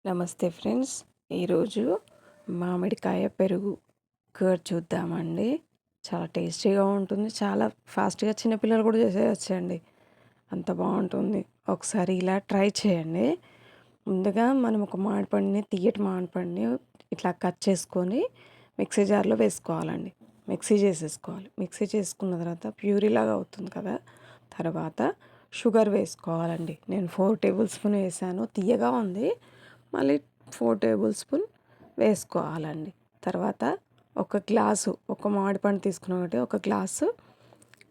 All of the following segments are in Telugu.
నమస్తే ఫ్రెండ్స్. ఈరోజు మామిడికాయ పెరుగు కర్డ్ చూద్దామండి. చాలా టేస్టీగా ఉంటుంది. చాలా ఫాస్ట్‌గా చిన్నపిల్లలు కూడా చేసేయొచ్చండి. అంత బాగుంటుంది. ఒకసారి ఇలా ట్రై చేయండి. ముందుగా మనం ఒక మామిడిపండుని, తియ్యటి మామిడిపండుని ఇట్లా కట్ చేసుకొని మిక్సీ జార్‌లో వేసుకోవాలండి. మిక్సీ చేసేసుకోవాలి. మిక్సీ చేసుకున్న తర్వాత ప్యూరీలాగా అవుతుంది కదా! తర్వాత షుగర్ వేసుకోవాలండి. నేను 4 టేబుల్ స్పూన్ వేసాను. తియ్యగా ఉంది. మళ్ళీ 4 టేబుల్ స్పూన్ వేసుకోవాలండి. తర్వాత ఒక గ్లాసు, ఒక మామిడిపండు తీసుకున్నాం కాబట్టి ఒక గ్లాసు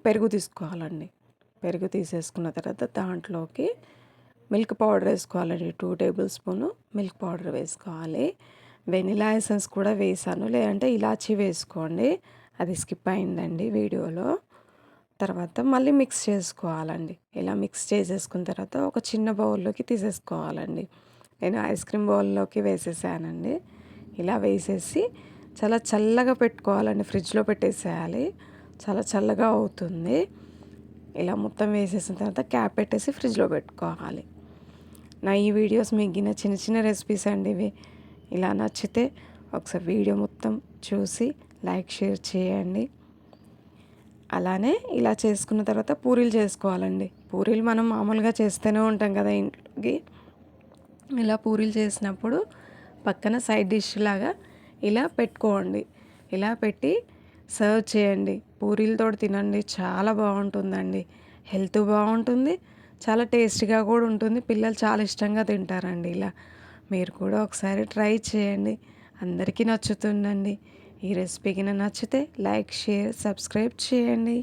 పెరుగు తీసుకోవాలండి. పెరుగు తీసేసుకున్న తర్వాత దాంట్లోకి మిల్క్ పౌడర్ వేసుకోవాలండి. 2 టేబుల్ స్పూను మిల్క్ పౌడర్ వేసుకోవాలి. వెనిలా ఎసెన్స్ కూడా వేసాను. లేదంటే ఇలాచీ వేసుకోండి. అది స్కిప్ అయిందండి వీడియోలో. తర్వాత మళ్ళీ మిక్స్ చేసుకోవాలండి. ఇలా మిక్స్ చేసేసుకున్న తర్వాత ఒక చిన్న బౌల్లోకి తీసేసుకోవాలండి. నేను ఐస్ క్రీమ్ బౌల్లోకి వేసేసానండి. ఇలా వేసేసి చాలా చల్లగా పెట్టుకోవాలండి. ఫ్రిడ్జ్లో పెట్టేసేయాలి. చాలా చల్లగా అవుతుంది. ఇలా మొత్తం వేసేసిన తర్వాత క్యాప్ పెట్టేసి ఫ్రిడ్జ్లో పెట్టుకోవాలి. నా ఈ వీడియోస్ మీకు చిన్న చిన్న రెసిపీస్ అండి ఇవి. ఇలా నచ్చితే ఒకసారి వీడియో మొత్తం చూసి లైక్ షేర్ చేయండి. అలానే ఇలా చేసుకున్న తర్వాత పూరీలు చేసుకోవాలండి. పూరీలు మనం మామూలుగా చేస్తూనే ఉంటాం కదా ఇంట్లోకి. ఇలా పూరీలు చేసినప్పుడు పక్కన సైడ్ డిష్ లాగా ఇలా పెట్టుకోండి. ఇలా పెట్టి సర్వ్ చేయండి. పూరీలతో తినండి. చాలా బాగుంటుందండి. హెల్త్ బాగుంటుంది. చాలా టేస్టీగా కూడా ఉంటుంది. పిల్లలు చాలా ఇష్టంగా తింటారండి. ఇలా మీరు కూడా ఒకసారి ట్రై చేయండి. అందరికీ నచ్చుతుందండి. ఈ రెసిపీకి నచ్చితే లైక్, షేర్, సబ్స్క్రైబ్ చేయండి.